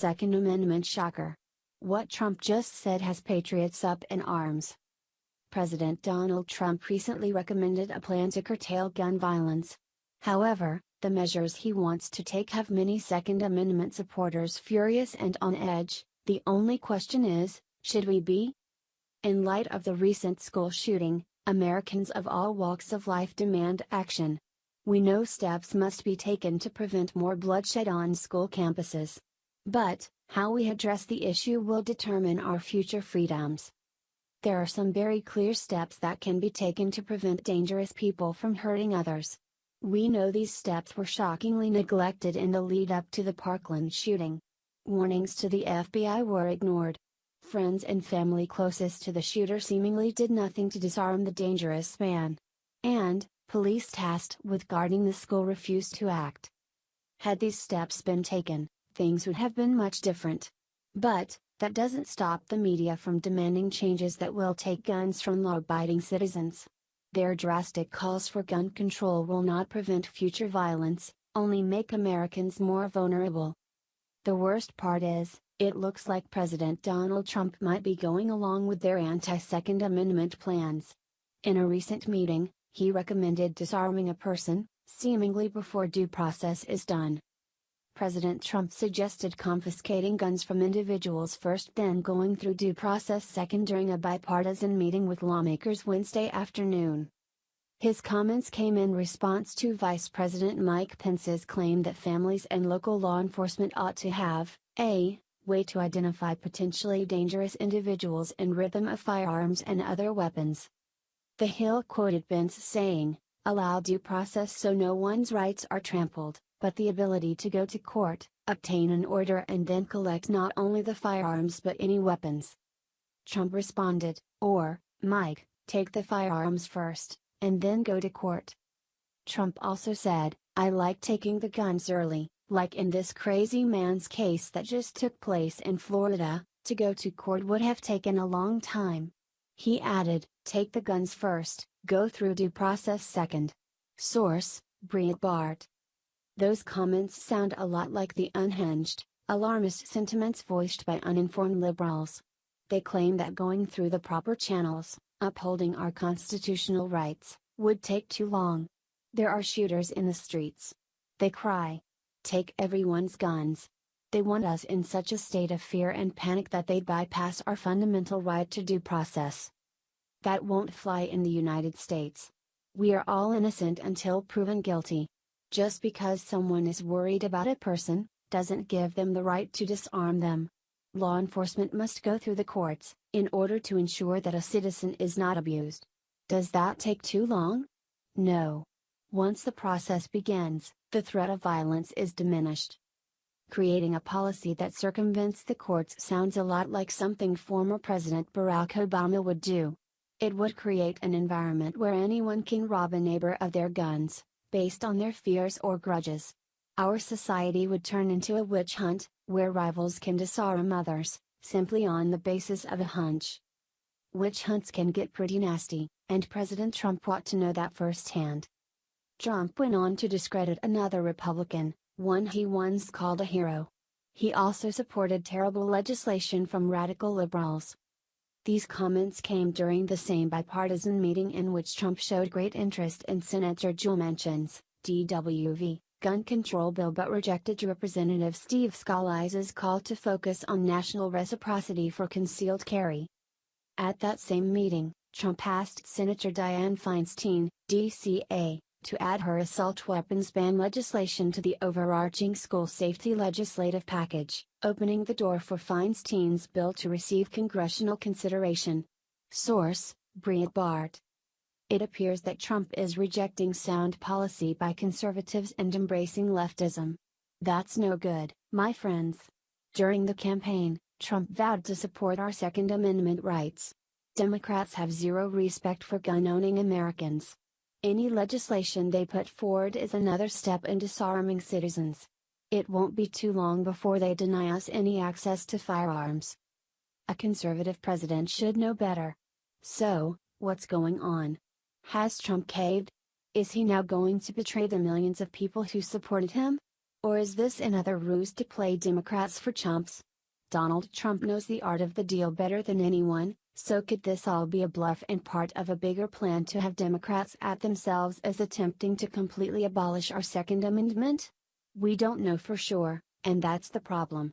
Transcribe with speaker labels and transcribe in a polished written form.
Speaker 1: Second Amendment shocker. What Trump just said has patriots up in arms. President Donald Trump recently recommended a plan to curtail gun violence. However, the measures he wants to take have many Second Amendment supporters furious and on edge. The only question is, should we be? In light of the recent school shooting, Americans of all walks of life demand action. We know steps must be taken to prevent more bloodshed on school campuses. But, how we address the issue will determine our future freedoms. There are some very clear steps that can be taken to prevent dangerous people from hurting others. We know these steps were shockingly neglected in the lead up to the Parkland shooting. Warnings to the FBI were ignored. Friends and family closest to the shooter seemingly did nothing to disarm the dangerous man. And, police tasked with guarding the school refused to act. Had these steps been taken, things would have been much different. But, that doesn't stop the media from demanding changes that will take guns from law-abiding citizens. Their drastic calls for gun control will not prevent future violence, only make Americans more vulnerable. The worst part is, it looks like President Donald Trump might be going along with their anti-Second Amendment plans. In a recent meeting, he recommended disarming a person, seemingly before due process is done. President Trump suggested confiscating guns from individuals first, then going through due process second during a bipartisan meeting with lawmakers Wednesday afternoon. His comments came in response to Vice President Mike Pence's claim that families and local law enforcement ought to have a way to identify potentially dangerous individuals and rid them of firearms and other weapons. The Hill quoted Pence saying, "Allow due process so no one's rights are trampled, but the ability to go to court, obtain an order and then collect not only the firearms but any weapons." Trump responded, "Or, Mike, take the firearms first, and then go to court." Trump also said, "I like taking the guns early, like in this crazy man's case that just took place in Florida. To go to court would have taken a long time." He added, "Take the guns first, go through due process second." Source, Breitbart. Those comments sound a lot like the unhinged, alarmist sentiments voiced by uninformed liberals. They claim that going through the proper channels, upholding our constitutional rights, would take too long. There are shooters in the streets. They cry, "Take everyone's guns." They want us in such a state of fear and panic that they'd bypass our fundamental right to due process. That won't fly in the United States. We are all innocent until proven guilty. Just because someone is worried about a person, doesn't give them the right to disarm them. Law enforcement must go through the courts, in order to ensure that a citizen is not abused. Does that take too long? No. Once the process begins, the threat of violence is diminished. Creating a policy that circumvents the courts sounds a lot like something former President Barack Obama would do. It would create an environment where anyone can rob a neighbor of their guns, based on their fears or grudges. Our society would turn into a witch hunt, where rivals can disarm others, simply on the basis of a hunch. Witch hunts can get pretty nasty, and President Trump ought to know that firsthand. Trump went on to discredit another Republican, one he once called a hero. He also supported terrible legislation from radical liberals. These comments came during the same bipartisan meeting in which Trump showed great interest in Senator Joe Manchin's DWV gun control bill but rejected Representative Steve Scalise's call to focus on national reciprocity for concealed carry. At that same meeting, Trump asked Senator Dianne Feinstein, DCA, to add her assault weapons ban legislation to the overarching school safety legislative package, opening the door for Feinstein's bill to receive congressional consideration. Source, Breitbart. It appears that Trump is rejecting sound policy by conservatives and embracing leftism. That's no good, my friends. During the campaign, Trump vowed to support our Second Amendment rights. Democrats have zero respect for gun-owning Americans. Any legislation they put forward is another step in disarming citizens. It won't be too long before they deny us any access to firearms. A conservative president should know better. So, what's going on? Has Trump caved? Is he now going to betray the millions of people who supported him? Or is this another ruse to play Democrats for chumps? Donald Trump knows the art of the deal better than anyone, so could this all be a bluff and part of a bigger plan to have Democrats at themselves as attempting to completely abolish our Second Amendment? We don't know for sure, and that's the problem.